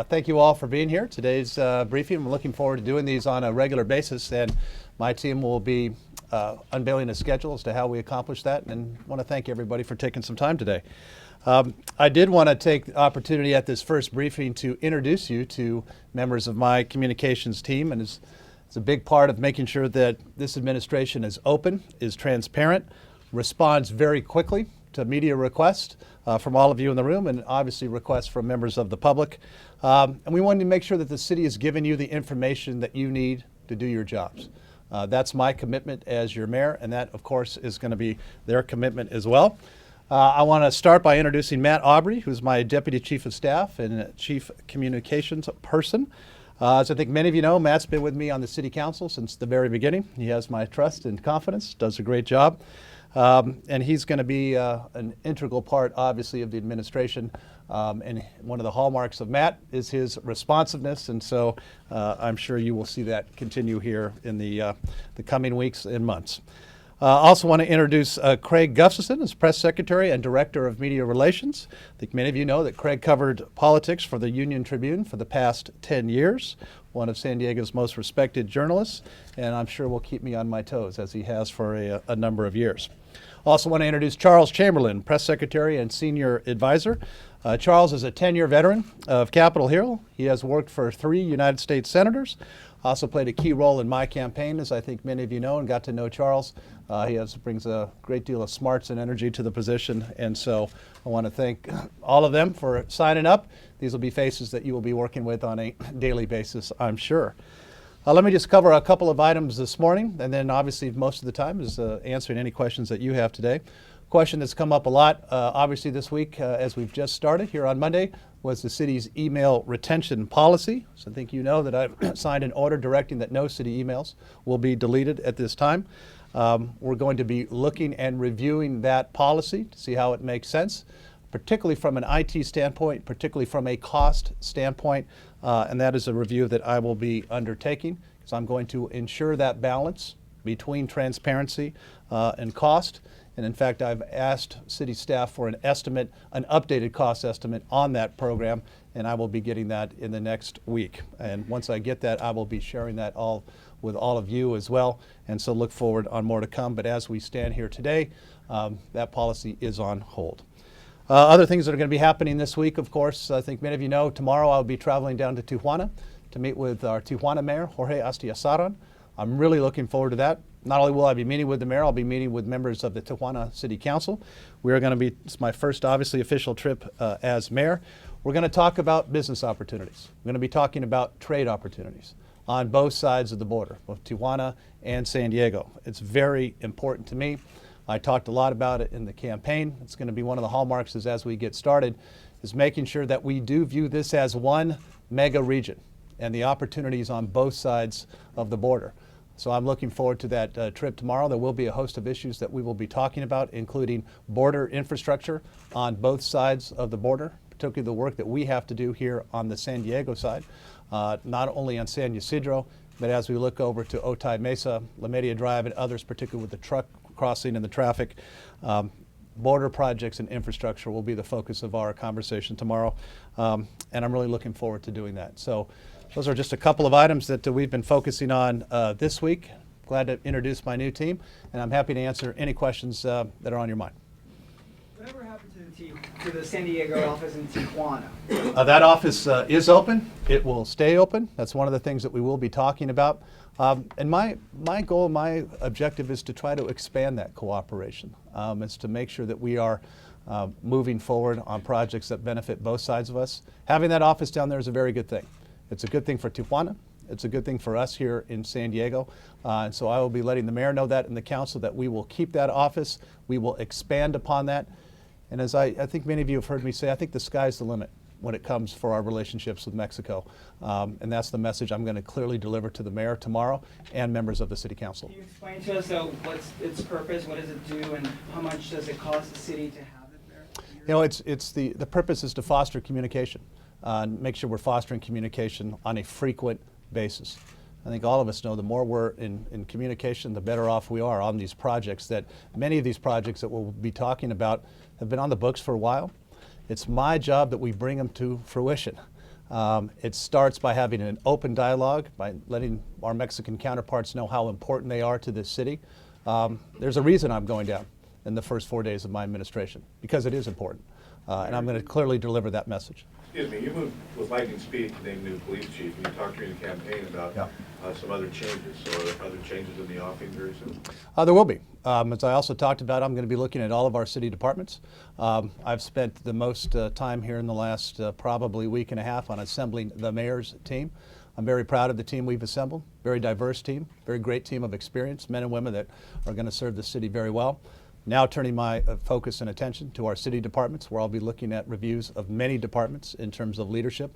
Thank you all for being here. Today's briefing, we're looking forward to doing these on a regular basis, and my team will be unveiling a schedule as to how we accomplish that, and want to thank everybody for taking some time today. I did want to take the opportunity at this first briefing to introduce you to members of my communications team, and it's a big part of making sure that this administration is open, is transparent, responds very quickly to media requests from all of you in the room, and obviously requests from members of the public. And we wanted to make sure that the city is giving you the information that you need to do your jobs. That's my commitment as your mayor, and that, of course, is going to be their commitment as well. I want to start by introducing Matt Aubrey, who's my Deputy Chief of Staff and Chief Communications person. As I think many of you know, Matt's been with me on the City Council since the very beginning. He has my trust and confidence, does a great job. And he's going to be an integral part, obviously, of the administration. And one of the hallmarks of Matt is his responsiveness, and so I'm sure you will see that continue here in the coming weeks and months. Also want to introduce Craig Gustafson as Press Secretary and Director of Media Relations. I think many of you know that Craig covered politics for the Union Tribune for the past 10 years, one of San Diego's most respected journalists, and I'm sure will keep me on my toes as he has for a number of years. Also want to introduce Charles Chamberlain, Press Secretary and Senior Advisor. Charles is a 10-year veteran of Capitol Hill. He has worked for 3 United States senators. Also played a key role in my campaign, as I think many of you know and got to know Charles. He brings a great deal of smarts and energy to the position, and so I want to thank all of them for signing up. These will be faces that you will be working with on a daily basis, I'm sure. Let me just cover a couple of items this morning, and then obviously most of the time is answering any questions that you have today. Question that's come up a lot, obviously this week, as we've just started here on Monday, was the city's email retention policy. So I think you know that I've signed an order directing that no city emails will be deleted at this time. We're going to be looking and reviewing that policy to see how it makes sense, particularly from an IT standpoint, particularly from a cost standpoint, and that is a review that I will be undertaking, because I'm going to ensure that balance between transparency and cost. And in fact, I've asked city staff for an estimate, an updated cost estimate on that program, and I will be getting that in the next week. And once I get that, I will be sharing that all with all of you as well, and so look forward on more to come. But as we stand here today, that policy is on hold. Other things that are going to be happening this week, of course, I think many of you know, tomorrow I'll be traveling down to Tijuana to meet with our Tijuana Mayor, Jorge Astiazaran. I'm really looking forward to that. Not only will I be meeting with the mayor, I'll be meeting with members of the Tijuana City Council. We are going to be, it's my first obviously official trip as mayor. We're going to talk about business opportunities. We're going to be talking about trade opportunities on both sides of the border, both Tijuana and San Diego. It's very important to me. I talked a lot about it in the campaign. It's going to be one of the hallmarks as we get started, is making sure that we do view this as one mega region and the opportunities on both sides of the border. So I'm looking forward to that trip tomorrow. There will be a host of issues that we will be talking about, including border infrastructure on both sides of the border, particularly the work that we have to do here on the San Diego side, not only on San Ysidro, but as we look over to Otay Mesa, La Media Drive, and others, particularly with the truck crossing and the traffic. Border projects and infrastructure will be the focus of our conversation tomorrow, and I'm really looking forward to doing that. So those are just a couple of items that we've been focusing on this week. Glad to introduce my new team, and I'm happy to answer any questions that are on your mind. Whatever happened to the San Diego office in Tijuana? That office is open. It will stay open. That's one of the things that we will be talking about. And my goal, my objective is to try to expand that cooperation. It's to make sure that we are moving forward on projects that benefit both sides of us. Having that office down there is a very good thing. It's a good thing for Tijuana. It's a good thing for us here in San Diego. And so I will be letting the mayor know that in the council, that we will keep that office. We will expand upon that. And as I think many of you have heard me say, I think the sky's the limit when it comes for our relationships with Mexico. And that's the message I'm going to clearly deliver to the mayor tomorrow and members of the city council. Can you explain to us, what's its purpose, what does it do, and how much does it cost the city to have it there? You know, it's the purpose is to foster communication, make sure we're fostering communication on a frequent basis. I think all of us know the more we're in communication, the better off we are on these projects. That many of these projects that we'll be talking about have been on the books for a while. It's my job that we bring them to fruition. It starts by having an open dialogue, by letting our Mexican counterparts know how important they are to this city. There's a reason I'm going down in the first 4 days of my administration, because it is important. And I'm going to clearly deliver that message. Excuse me, you moved with lightning speed to name new police chief, and you talked during the campaign about some other changes. So are there other changes in the offing very soon? There will be. As I also talked about, I'm going to be looking at all of our city departments. I've spent the most time here in the last probably week and a half on assembling the mayor's team. I'm very proud of the team we've assembled. Very diverse team, very great team of experience, men and women that are going to serve the city very well. Now turning my focus and attention to our city departments, where I'll be looking at reviews of many departments in terms of leadership,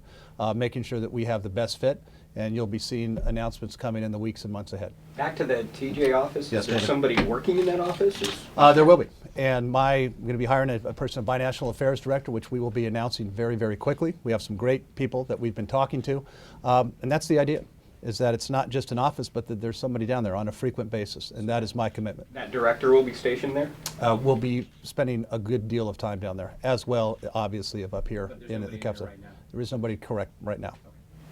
making sure that we have the best fit, and you'll be seeing announcements coming in the weeks and months ahead. Back to the TJ office, Yes, is there David. somebody working in that office? There will be. And I'm going to be hiring a person, a binational affairs director, which we will be announcing very, very quickly. We have some great people that we've been talking to. And that's the idea, is that it's not just an office, but that there's somebody down there on a frequent basis. And that is my commitment. That director will be stationed there? We'll be spending a good deal of time down there, as well, obviously, of up here in the capital. right now. There is nobody correct right now.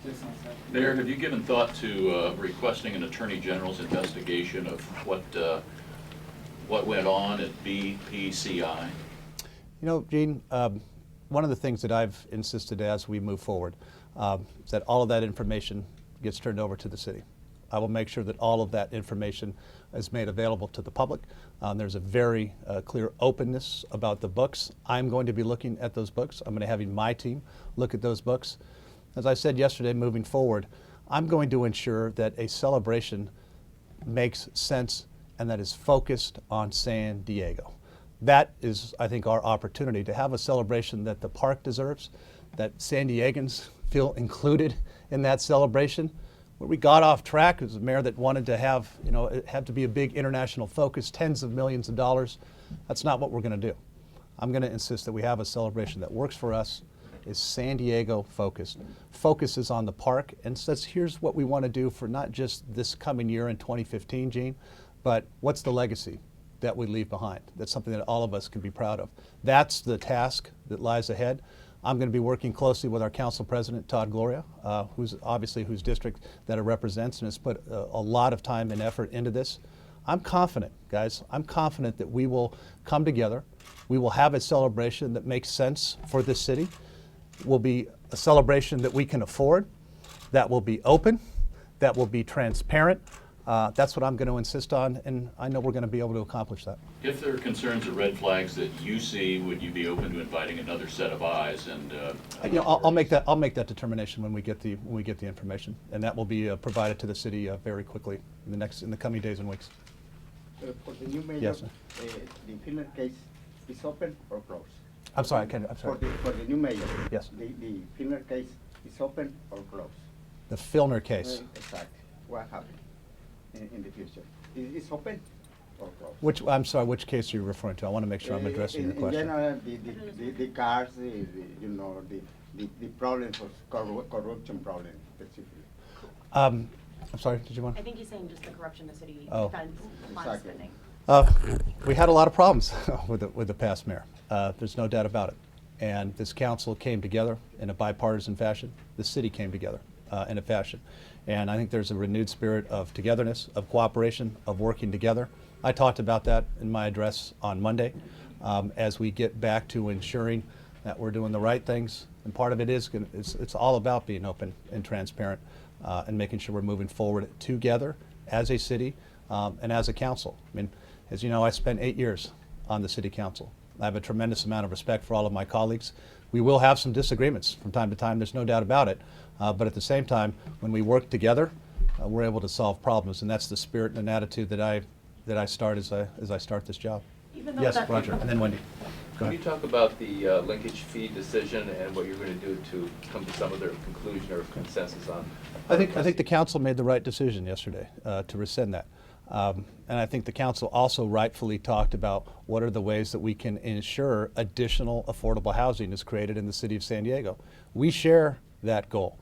Just on site. Mayor, have you given thought to requesting an Attorney General's investigation of what went on at BPCI? You know, Gene, one of the things that I've insisted as we move forward is that all of that information gets turned over to the city. I will make sure that all of that information is made available to the public. There's a very clear openness about the books. I'm going to be looking at those books. I'm going to have my team look at those books. As I said yesterday, moving forward, I'm going to ensure that a celebration makes sense and that is focused on San Diego. That is, I think, our opportunity to have a celebration that the park deserves, that San Diegans feel included in that celebration. Where we got off track was a mayor that wanted to have, it had to be a big international focus, tens of millions of dollars. That's not what we're going to do. I'm going to insist that we have a celebration that works for us, is San Diego focused, focuses on the park, and says, here's what we want to do for not just this coming year in 2015, Gene, but what's the legacy that we leave behind? That's something that all of us can be proud of. That's the task that lies ahead. I'm going to be working closely with our council president, Todd Gloria, whose district that it represents and has put a lot of time and effort into this. I'm confident, guys, I'm confident that we will come together. We will have a celebration that makes sense for this city. It will be a celebration that we can afford, that will be open, that will be transparent. That's what I'm going to insist on, and I know we're going to be able to accomplish that. If there are concerns or red flags that you see, would you be open to inviting another set of eyes? And I'll make that determination when we get the information, and that will be provided to the city very quickly in the coming days and weeks. For the new mayor, Yes, sir. the Finland case is open or closed? I'm sorry, I'm sorry. For the new mayor? Yes. The Finland case is open or closed? The Filner case. Exactly. What happened in the future? Is open or closed? Which case are you referring to? I want to make sure I'm addressing your question. In general, the cars, the problems of corruption problems specifically. I'm sorry, did you want? I think he's saying just the corruption the city Oh. funds Exactly. spending. We had a lot of problems with the past mayor. There's no doubt about it. And this council came together in a bipartisan fashion. The city came together in a fashion. And I think there's a renewed spirit of togetherness, of cooperation, of working together. I talked about that in my address on Monday as we get back to ensuring that we're doing the right things. And part of it is, it's all about being open and transparent and making sure we're moving forward together as a city and as a council. I mean, as you know, I spent 8 years on the city council. I have a tremendous amount of respect for all of my colleagues. We will have some disagreements from time to time, there's no doubt about it. But at the same time, when we work together, we're able to solve problems, and that's the spirit and an attitude that I start as I start this job. Even though Yes, that- Roger, and then Wendy. Go Can you ahead. talk about the linkage fee decision and what you're going to do to come to some other conclusion or consensus on? I think the council made the right decision yesterday to rescind that. And I think the council also rightfully talked about what are the ways that we can ensure additional affordable housing is created in the city of San Diego. We share that goal.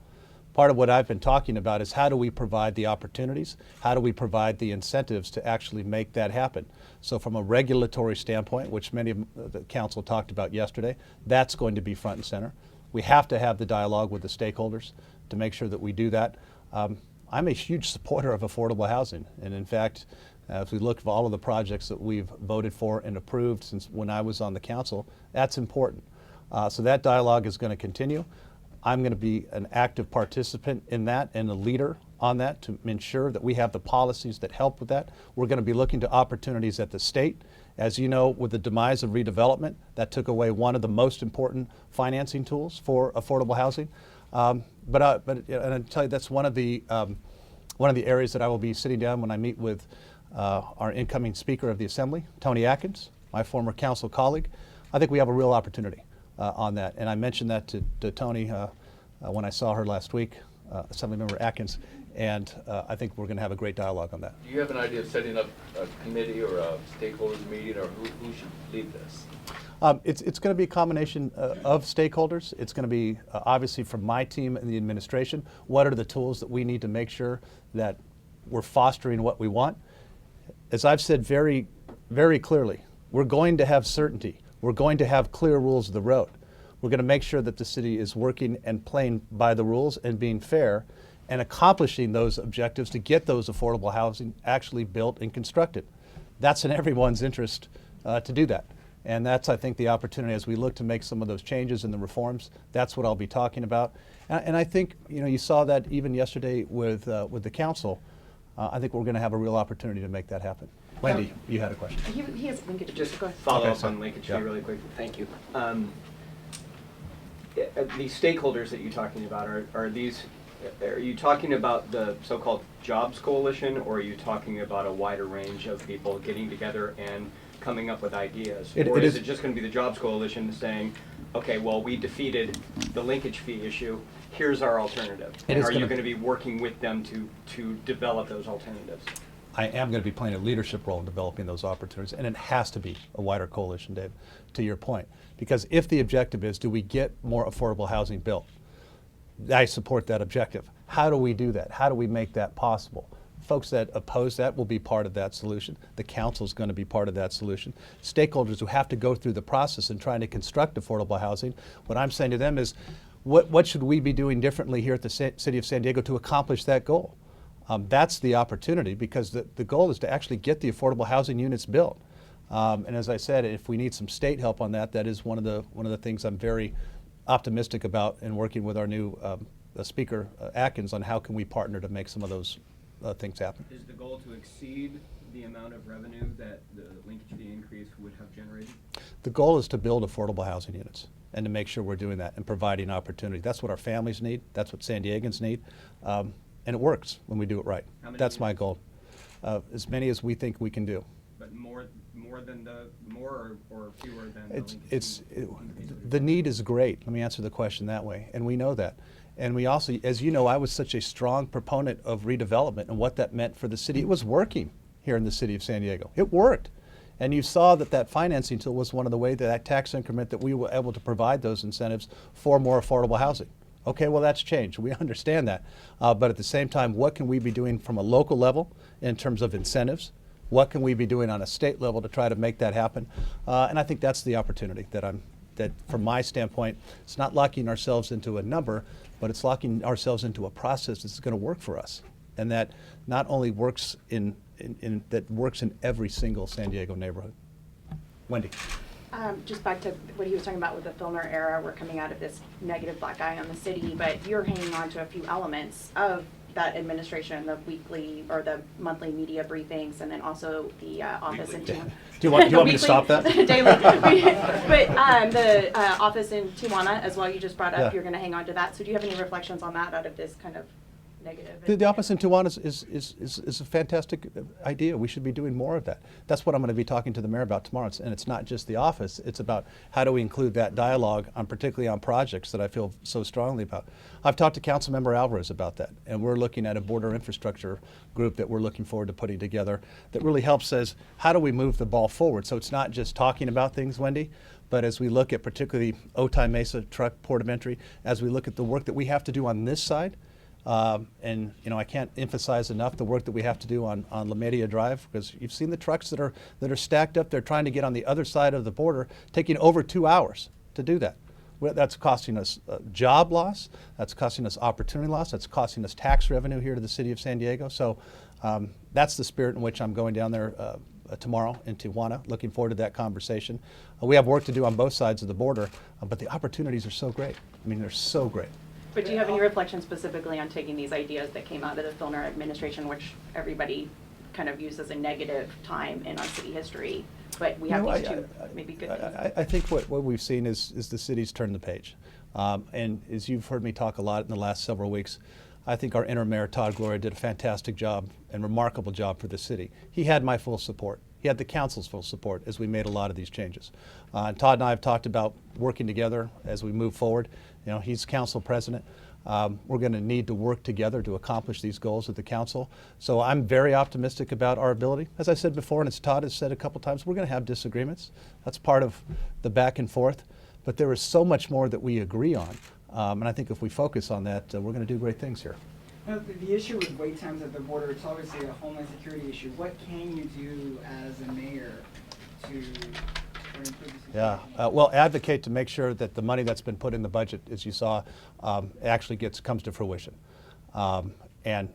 Part of what I've been talking about is how do we provide the opportunities, how do we provide the incentives to actually make that happen. So from a regulatory standpoint, which many of the council talked about yesterday, that's going to be front and center. We have to have the dialogue with the stakeholders to make sure that we do that. I'm a huge supporter of affordable housing, and in fact, as we look at all of the projects that we've voted for and approved since when I was on the council, that's important. So that dialogue is going to continue. I'm going to be an active participant in that and a leader on that to ensure that we have the policies that help with that. We're going to be looking to opportunities at the state. As you know, with the demise of redevelopment, that took away one of the most important financing tools for affordable housing. And I tell you, that's one of the areas that I will be sitting down when I meet with our incoming Speaker of the Assembly, Tony Atkins, my former council colleague. I think we have a real opportunity on that, and I mentioned that to Tony when I saw her last week, Assemblymember Atkins, and I think we're going to have a great dialogue on that. Do you have an idea of setting up a committee or a stakeholders meeting, or who should lead this? It's going to be a combination of stakeholders. It's going to be obviously from my team and the administration. What are the tools that we need to make sure that we're fostering what we want? As I've said very, very clearly, we're going to have certainty. We're going to have clear rules of the road. We're going to make sure that the city is working and playing by the rules and being fair and accomplishing those objectives to get those affordable housing actually built and constructed. That's in everyone's interest to do that. And that's, I think, the opportunity as we look to make some of those changes in the reforms. That's what I'll be talking about. And I think, you saw that even yesterday with the council. I think we're going to have a real opportunity to make that happen. Wendy, you had a question. He has linkage. Just Go ahead. follow Okay, up so- on linkage fee yeah. really quick. Thank you. The stakeholders that you're talking about, are you talking about the so-called jobs coalition, or are you talking about a wider range of people getting together and coming up with ideas? Or is it just going to be the jobs coalition saying, okay, well, we defeated the linkage fee issue, here's our alternative? It And is are you gonna- going to be working with them to develop those alternatives? I am going to be playing a leadership role in developing those opportunities, and it has to be a wider coalition, Dave, to your point. Because if the objective is, do we get more affordable housing built? I support that objective. How do we do that? How do we make that possible? Folks that oppose that will be part of that solution. The council is going to be part of that solution. Stakeholders who have to go through the process in trying to construct affordable housing, what I'm saying to them is, what should we be doing differently here at the City of San Diego to accomplish that goal? That's the opportunity, because the goal is to actually get the affordable housing units built. And as I said, if we need some state help on that, that is one of the things I'm very optimistic about in working with our new Speaker Atkins on how can we partner to make some of those things happen. Is the goal to exceed the amount of revenue that the linkage fee increase would have generated? The goal is to build affordable housing units and to make sure we're doing that and providing opportunity. That's what our families need. That's what San Diegans need. And it works when we do it right. How many That's my units? goal. As many as we think we can do. But more or fewer than the linkage fee increase? The need is great. Let me answer the question that way. And we know that. And we also, as you know, I was such a strong proponent of redevelopment and what that meant for the city. It was working here in the city of San Diego. It worked. And you saw that financing tool was one of the ways that tax increment that we were able to provide those incentives for more affordable housing. Okay, well, that's changed. We understand that. But at the same time, what can we be doing from a local level in terms of incentives? What can we be doing on a state level to try to make that happen? And I think that's the opportunity that from my standpoint, it's not locking ourselves into a number, but it's locking ourselves into a process that's going to work for us. And that not only works that works in every single San Diego neighborhood. Wendy. Just back to what he was talking about with the Filner era, we're coming out of this negative black eye on the city, but you're hanging on to a few elements of that administration, the weekly or the monthly media briefings, and then also the office in Tijuana. Do you want me to stop that? Daily. But the office in Tijuana as well, you just brought up, Yeah. you're going to hang on to that. So do you have any reflections on that out of this kind of negative? The office in Tijuana is a fantastic idea. We should be doing more of that. That's what I'm going to be talking to the mayor about tomorrow. And it's not just the office. It's about how do we include that dialogue, particularly on projects that I feel so strongly about. I've talked to Councilmember Alvarez about that, and we're looking at a border infrastructure group that we're looking forward to putting together that really helps us, how do we move the ball forward? So it's not just talking about things, Wendy, but as we look at particularly Otay Mesa truck port of entry, as we look at the work that we have to do on this side, and I can't emphasize enough the work that we have to do on La Media Drive, because you've seen the trucks that are stacked up. They're trying to get on the other side of the border, taking over 2 hours to do that. That's costing us job loss, that's costing us opportunity loss, that's costing us tax revenue here to the city of San Diego. So that's the spirit in which I'm going down there tomorrow in Tijuana. Looking forward to that conversation. We have work to do on both sides of the border, but the opportunities are so great. I mean, they're so great. But do you have any reflections specifically on taking these ideas that came out of the Faulconer administration, which everybody kind of used as a negative time in our city history, but we have these two maybe good things? I think what we've seen is the city's turned the page. And as you've heard me talk a lot in the last several weeks, I think our interim mayor, Todd Gloria, did a fantastic job and remarkable job for the city. He had my full support. He had the council's full support as we made a lot of these changes. And Todd and I have talked about working together as we move forward. You know, he's council president. We're going to need to work together to accomplish these goals at the council. So I'm very optimistic about our ability. As I said before, and as Todd has said a couple times, we're going to have disagreements. That's part of the back and forth. But there is so much more that we agree on. And I think if we focus on that, we're going to do great things here. Now, the issue with wait times at the border, it's obviously a homeland security issue. What can you do as a mayor to improve the situation? Yeah, well, advocate to make sure that the money that's been put in the budget, as you saw, actually comes to fruition. And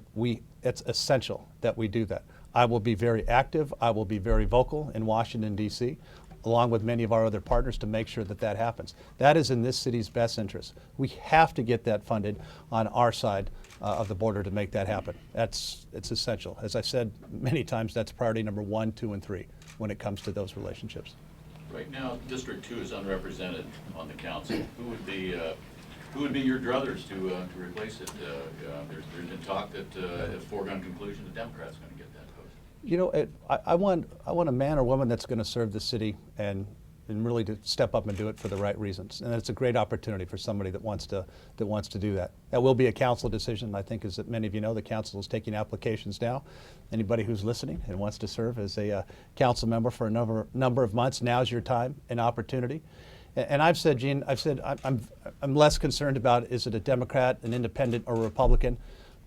it's essential that we do that. I will be very active. I will be very vocal in Washington, D.C., along with many of our other partners, to make sure that that happens. That is in this city's best interest. We have to get that funded on our side of the border to make that happen. It's essential. As I said many times, that's priority number 1, 2, and 3 when it comes to those relationships. Right now, District 2 is unrepresented on the council. Who would be your druthers to replace it? There's been talk that at a foregone conclusion, the Democrats are going to get that post. You know, I want a man or woman that's going to serve the city and really to step up and do it for the right reasons. And it's a great opportunity for somebody that wants to do that. That will be a council decision. I think, as many of you know, the council is taking applications now. Anybody who's listening and wants to serve as a council member for a number of months, now's your time and opportunity. And I've said, Gene, I'm less concerned about, is it a Democrat, an independent, or a Republican,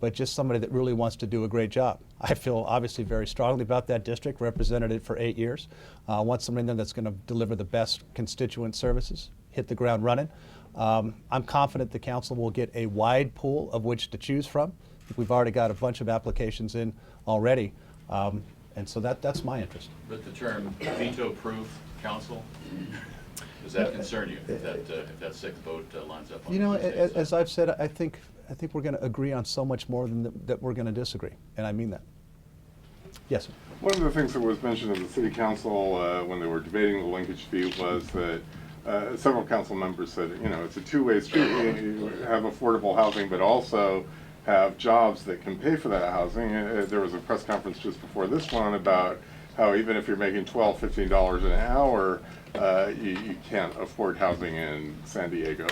but just somebody that really wants to do a great job. I feel obviously very strongly about that district, represented it for 8 years. I want somebody then that's going to deliver the best constituent services, hit the ground running. I'm confident the council will get a wide pool of which to choose from. We've already got a bunch of applications in already, and so that's my interest. But the term veto-proof council, does that concern you, if that sixth vote lines up on You know, the state as side? I've said, I think we're going to agree on so much more than that we're going to disagree, and I mean that. Yes, sir. One of the things that was mentioned at the city council when they were debating the linkage fee was that several council members said, you know, it's a two-way street. You have affordable housing, but also have jobs that can pay for that housing. There was a press conference just before this one about how even if you're making $12, $15 an hour, you can't afford housing in San Diego.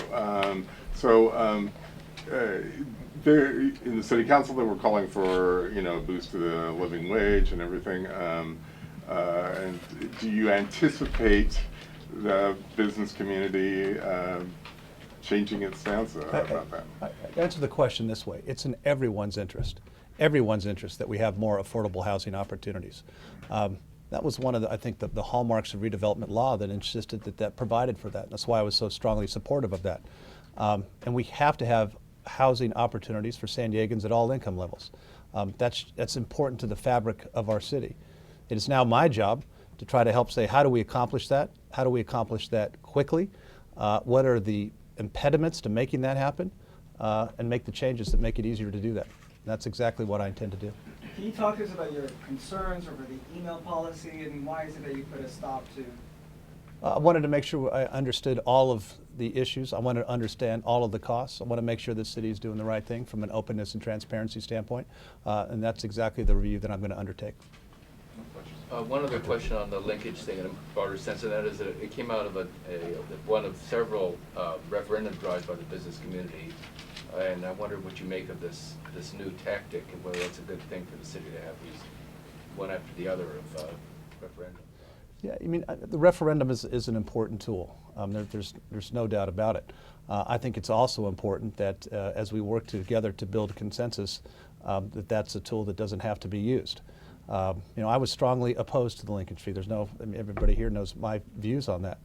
There, in the city council, they were calling for, you know, a boost to the living wage and everything. And do you anticipate the business community changing its stance about that? I answer the question this way. It's in everyone's interest that we have more affordable housing opportunities. That was one of the, I think, the hallmarks of redevelopment law that insisted that provided for that. That's why I was so strongly supportive of that. And we have to have housing opportunities for San Diegans at all income levels. That's important to the fabric of our city. It is now my job to try to help say, how do we accomplish that? How do we accomplish that quickly? What are the impediments to making that happen? And make the changes that make it easier to do that. And that's exactly what I intend to do. Can you talk to us about your concerns over the email policy, and why is it that you put a stop to? I wanted to make sure I understood all of the issues. I wanted to understand all of the costs. I want to make sure the city is doing the right thing from an openness and transparency standpoint. And that's exactly the review that I'm going to undertake. One other question on the linkage thing in a broader sense, and that is that it came out of one of several referendum drives by the business community. And I wonder what you make of this new tactic, and whether it's a good thing for the city to have these one after the other of referendum. Yeah, I mean, the referendum is an important tool. There's no doubt about it. I think it's also important that as we work together to build consensus, that's a tool that doesn't have to be used. You know, I was strongly opposed to the linkage fee. Everybody here knows my views on that.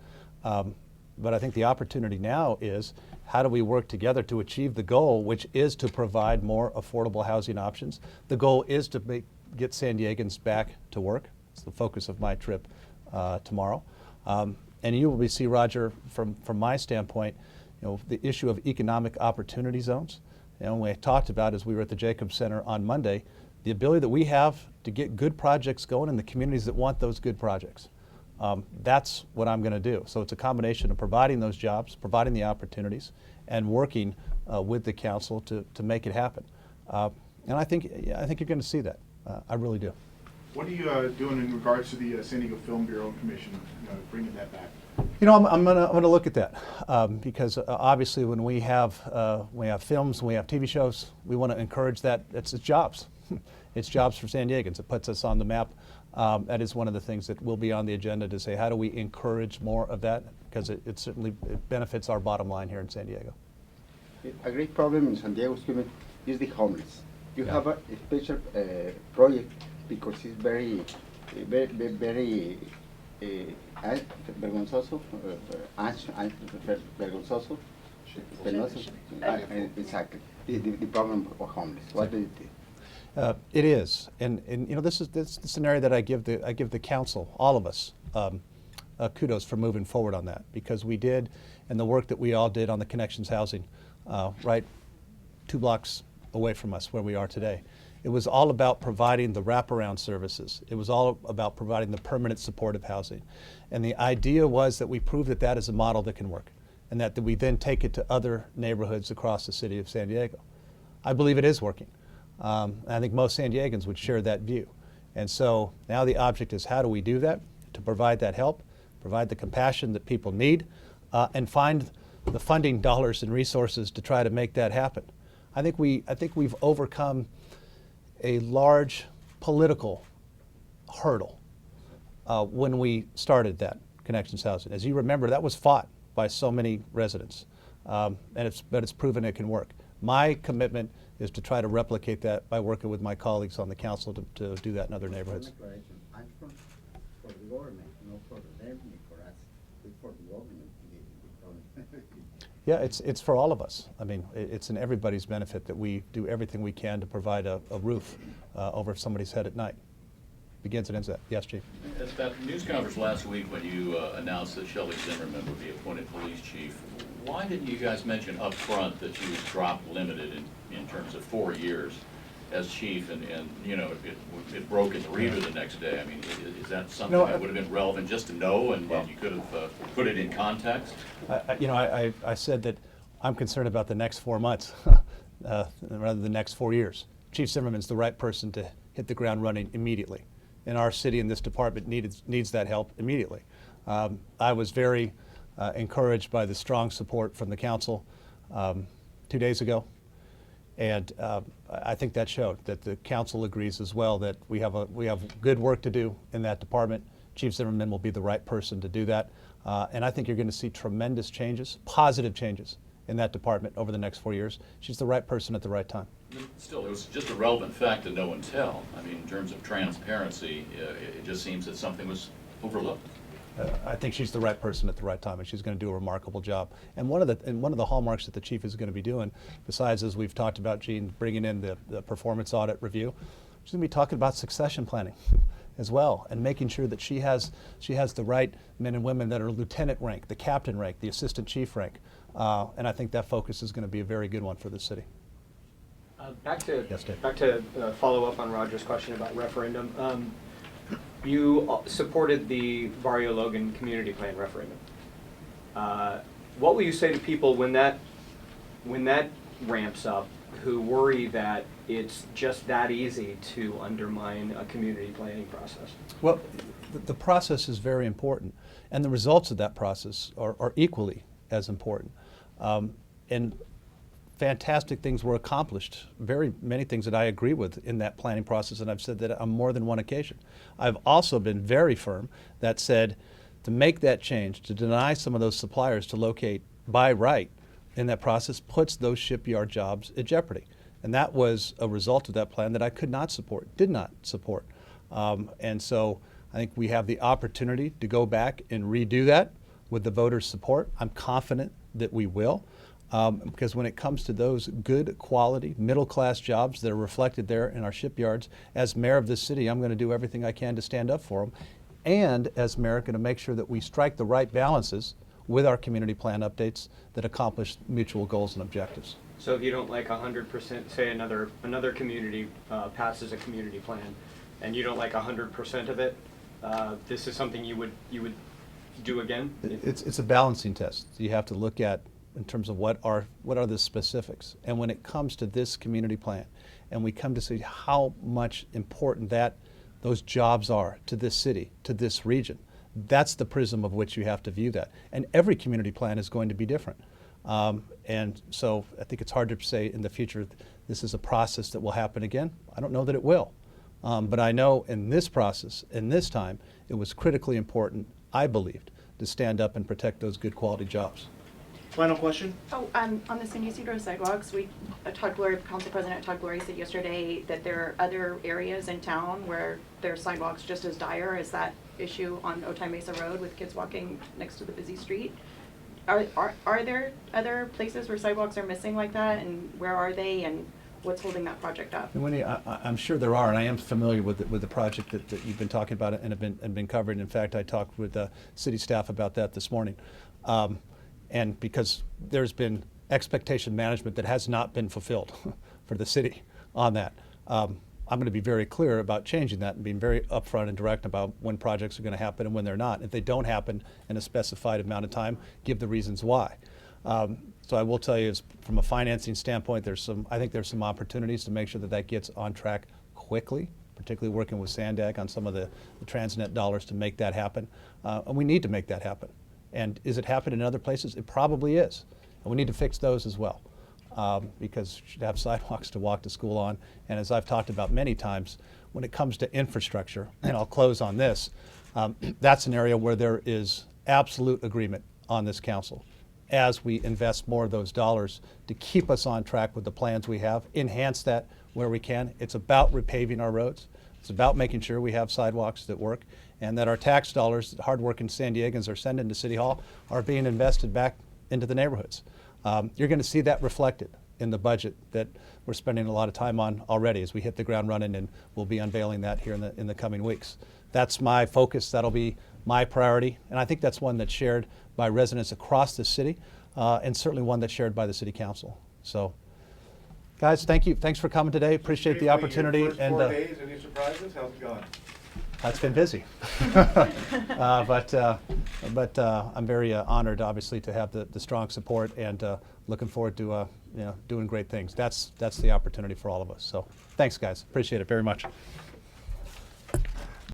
But I think the opportunity now is how do we work together to achieve the goal, which is to provide more affordable housing options. The goal is to get San Diegans back to work. It's the focus of my trip tomorrow. And you will see, Roger, from my standpoint, the issue of economic opportunity zones. We talked about, as we were at the Jacobs Center on Monday, the ability that we have to get good projects going in the communities that want those good projects. That's what I'm going to do. So it's a combination of providing those jobs, providing the opportunities, and working with the council to make it happen. And I think you're going to see that. I really do. What are you doing in regards to the San Diego Film Bureau and Commission, bringing that back? I'm gonna look at that because obviously when we have films, we have TV shows, we want to encourage that. It's jobs. It's jobs for San Diegans. It puts us on the map. That is one of the things that will be on the agenda to say how do we encourage more of that, because it certainly benefits our bottom line here in San Diego. A great problem in San Diego is the homeless. You have a special project because it's very vergonzoso, vergonzoso, penoso. Exactly. The problem of homeless. What do you think? It is, and this is the scenario that I give the council, all of us, kudos for moving forward on that, because we did, and the work that we all did on the Connections housing, right 2 blocks away from us where we are today. It was all about providing the wraparound services. It was all about providing the permanent supportive housing. And the idea was that we prove that that is a model that can work, and that we then take it to other neighborhoods across the city of San Diego. I believe it is working. I think most San Diegans would share that view. And so now the object is how do we do that, to provide that help, provide the compassion that people need, and find the funding dollars and resources to try to make that happen. I think we've overcome a large political hurdle when we started that Connections housing. As you remember, that was fought by so many residents, but it's proven it can work. My commitment is to try to replicate that by working with my colleagues on the council to do that in other neighborhoods. I'm for the government, not for them, for us. It's for the government. Yeah, it's for all of us. I mean, it's in everybody's benefit that we do everything we can to provide a roof over somebody's head at night. Begins and ends that. Yes, Chief. At that news conference last week when you announced that Shelley Zimmerman would be appointed police chief, why didn't you guys mention up front that she was drop limited in terms of 4 years as chief, and it broke in the reader the next day? I mean, is that something that would have been relevant just to know, and you could have put it in context? I said that I'm concerned about the next 4 months rather than the next 4 years. Chief Zimmerman's the right person to hit the ground running immediately. And our city and this department needs that help immediately. I was very encouraged by the strong support from the council 2 days ago. And I think that showed that the council agrees as well that we have good work to do in that department. Chief Zimmerman will be the right person to do that. And I think you're going to see tremendous changes, positive changes in that department over the next 4 years. She's the right person at the right time. Still, it was just a relevant fact that no one tell. I mean, in terms of transparency, it just seems that something was overlooked. I think she's the right person at the right time, and she's going to do a remarkable job. And one of the hallmarks that the chief is going to be doing, besides, as we've talked about, Gene, bringing in the performance audit review, she's going to be talking about succession planning as well, and making sure that she has the right men and women that are lieutenant rank, the captain rank, the assistant chief rank. And I think that focus is going to be a very good one for the city. Back to Yes, Dave. follow up on Roger's question about referendum. You supported the Barrio Logan Community Plan referendum. What will you say to people when that ramps up, who worry that it's just that easy to undermine a community planning process? Well, the process is very important, and the results of that process are equally as important. And fantastic things were accomplished, very many things that I agree with in that planning process, and I've said that on more than one occasion. I've also been very firm that said to make that change, to deny some of those suppliers to locate by right in that process, puts those shipyard jobs at jeopardy. And that was a result of that plan that I could not support, did not support. And so I think we have the opportunity to go back and redo that, with the voters' support. I'm confident that we will. Because when it comes to those good quality middle class jobs that are reflected there in our shipyards, as mayor of this city, I'm going to do everything I can to stand up for them. And as mayor, going to make sure that we strike the right balances with our community plan updates that accomplish mutual goals and objectives. So if you don't like 100%, say another community passes a community plan, and you don't like 100% of it, this is something you would do again? It's a balancing test. You have to look at in terms of what are the specifics. And when it comes to this community plan, and we come to see how much important those jobs are to this city, to this region, that's the prism of which you have to view that. And every community plan is going to be different. And so I think it's hard to say in the future this is a process that will happen again. I don't know that it will. But I know in this process, in this time, it was critically important, I believed, to stand up and protect those good quality jobs. Final question? Oh, on the San Ysidro sidewalks, Council President Todd Glory said yesterday that there are other areas in town where their sidewalks just as dire as that issue on Otay Mesa Road with kids walking next to the busy street. Are there other places where sidewalks are missing like that, and where are they, and what's holding that project up? And Winnie, I'm sure there are, and I am familiar with the project that you've been talking about and have been covering. In fact, I talked with city staff about that this morning. And because there's been expectation management that has not been fulfilled for the city on that. I'm going to be very clear about changing that and being very upfront and direct about when projects are going to happen and when they're not. If they don't happen in a specified amount of time, give the reasons why. So I will tell you, from a financing standpoint, I think there's some opportunities to make sure that gets on track quickly, particularly working with Sandag on some of the Transnet dollars to make that happen. And we need to make that happen. And is it happening in other places? It probably is. And we need to fix those as well. Because you should have sidewalks to walk to school on. And as I've talked about many times, when it comes to infrastructure, and I'll close on this, that's an area where there is absolute agreement on this council as we invest more of those dollars to keep us on track with the plans we have, enhance that where we can. It's about repaving our roads. It's about making sure we have sidewalks that work and that our tax dollars that hardworking San Diegans are sending to City Hall are being invested back into the neighborhoods. You're going to see that reflected in the budget that we're spending a lot of time on already as we hit the ground running, and we'll be unveiling that here in the coming weeks. That's my focus. That'll be my priority, and I think that's one that's shared by residents across the city, and certainly one that's shared by the City Council. So, guys, thank you. Thanks for coming today. Appreciate the opportunity. Your first 4 days, any surprises? How's it going? It's been busy, but I'm very honored, obviously, to have the strong support, and looking forward to doing great things. That's the opportunity for all of us. So, thanks, guys. Appreciate it very much.